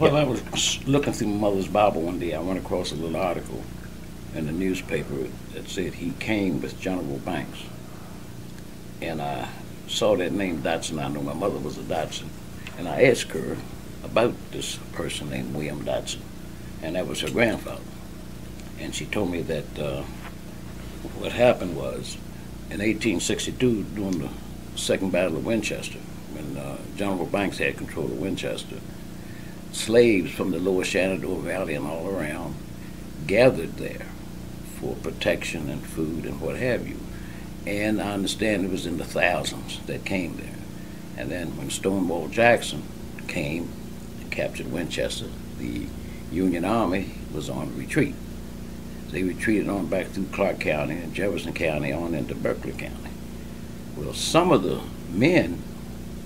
Well, I was looking through my mother's Bible one day. I went across a little article in the newspaper that said he came with General Banks. And I saw that name Dotson. I know my mother was a Dotson. And I asked her about this person named William Dotson. And that was her grandfather. And she told me that what happened was in 1862, during the Second Battle of Winchester, when General Banks had control of Winchester, slaves from the lower Shenandoah Valley and all around gathered there for protection and food and what have you. And I understand it was in the thousands that came there. And then when Stonewall Jackson came and captured Winchester, the Union Army was on retreat. They retreated on back through Clark County and Jefferson County on into Berkeley County. Well, some of the men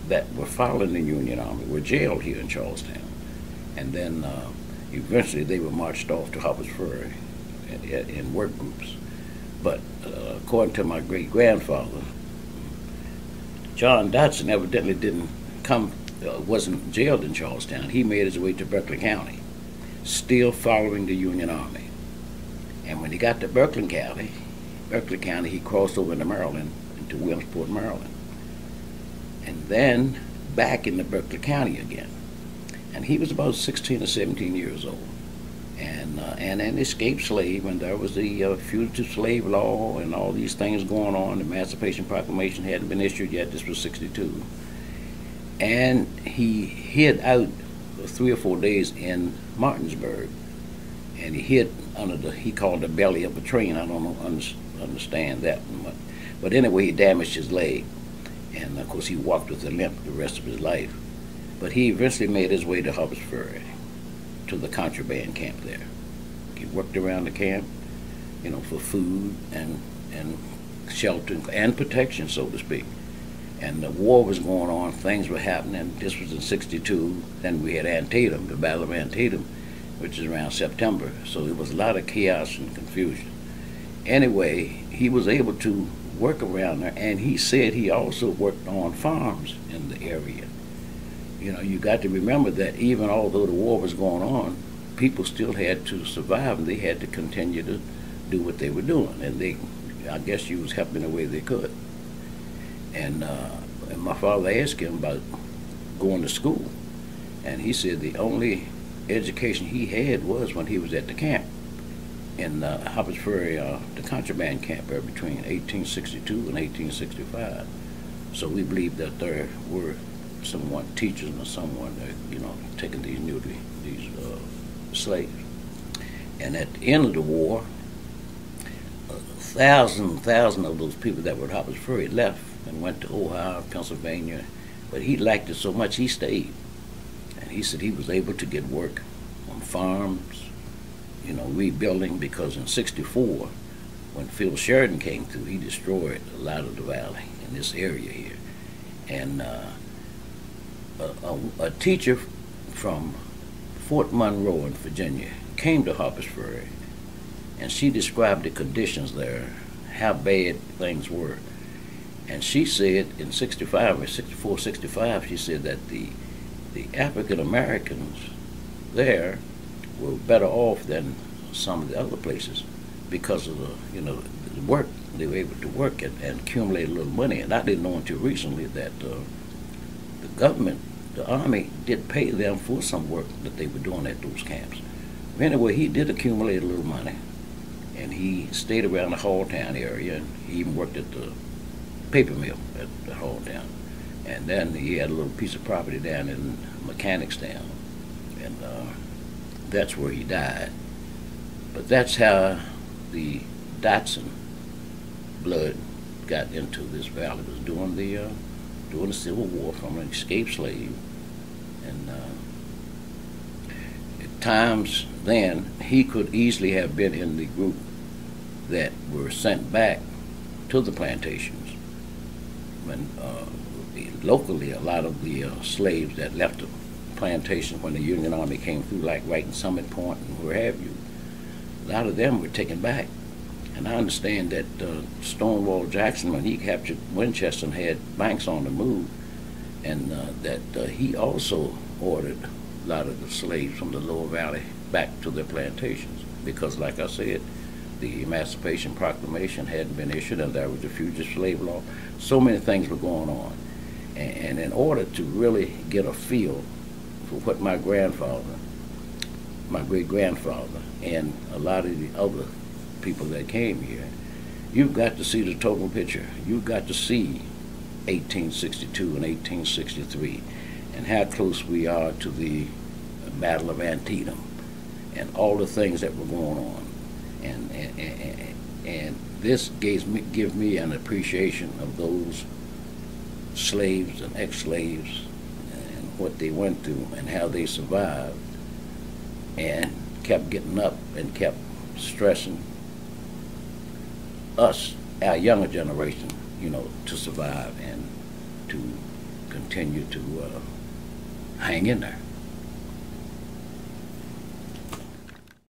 that were following the Union Army were jailed here in Charlestown. And then eventually they were marched off to Harper's Ferry in work groups. But according to my great-grandfather, John Dotson evidently wasn't jailed in Charlestown. He made his way to Berkeley County, still following the Union Army. And when he got to Berkeley County, he crossed over into Maryland, into Williamsport, Maryland. And then back into Berkeley County again. And he was about 16 or 17 years old. And an escaped slave, and there was the fugitive slave law and all these things going on. The Emancipation Proclamation hadn't been issued yet. This was 62. And he hid out for 3 or 4 days in Martinsburg. And he hid under he called the belly of a train. I don't understand that much. But anyway, he damaged his leg. And of course, he walked with a limp the rest of his life. But he eventually made his way to Harper's Ferry, to the contraband camp there. He worked around the camp, for food and shelter and protection, so to speak. And the war was going on, things were happening. This was in 62. Then we had Antietam, the Battle of Antietam, which is around September. So there was a lot of chaos and confusion. Anyway, he was able to work around there, and he said he also worked on farms in the area. You got to remember that even although the war was going on, people still had to survive, and they had to continue to do what they were doing. And I guess he was helping the way they could. And my father asked him about going to school, and he said the only education he had was when he was at the camp in Harper's Ferry, the contraband camp there between 1862 and 1865. So we believe that there were teachers or someone that, taking these slaves. And at the end of the war, thousands of those people that were at Harper's Ferry left and went to Ohio, Pennsylvania. But he liked it so much he stayed. And he said he was able to get work on farms, rebuilding, because in 64, when Phil Sheridan came through, he destroyed a lot of the valley in this area here. And a teacher from Fort Monroe in Virginia came to Harper's Ferry, and she described the conditions there, how bad things were. And she said in 65 or 64, 65, she said that the African Americans there were better off than some of the other places because of the work. They were able to work and accumulate a little money. And I didn't know until recently that the government, the Army, did pay them for some work that they were doing at those camps. Anyway, he did accumulate a little money, and he stayed around the Halltown area, and he even worked at the paper mill at the Halltown. And then he had a little piece of property down in Mechanicstown, and that's where he died. But that's how the Dotson blood got into this valley. It was during the Civil War, from an escaped slave. And at times then, he could easily have been in the group that were sent back to the plantations. When locally, a lot of the slaves that left the plantation when the Union Army came through, like right in Summit Point and where have you, a lot of them were taken back. And I understand that Stonewall Jackson, when he captured Winchester and had Banks on the move, and that he also ordered a lot of the slaves from the Lower Valley back to their plantations because, like I said, the Emancipation Proclamation hadn't been issued, and there was the Fugitive Slave Law. So many things were going on. And in order to really get a feel for what my grandfather, my great-grandfather, and a lot of the other people that came here, you've got to see the total picture. You've got to see 1862 and 1863 and how close we are to the Battle of Antietam and all the things that were going on. And this give me an appreciation of those slaves and ex-slaves and what they went through and how they survived and kept getting up and kept stressing us, our younger generation, you know, to survive and to continue to hang in there.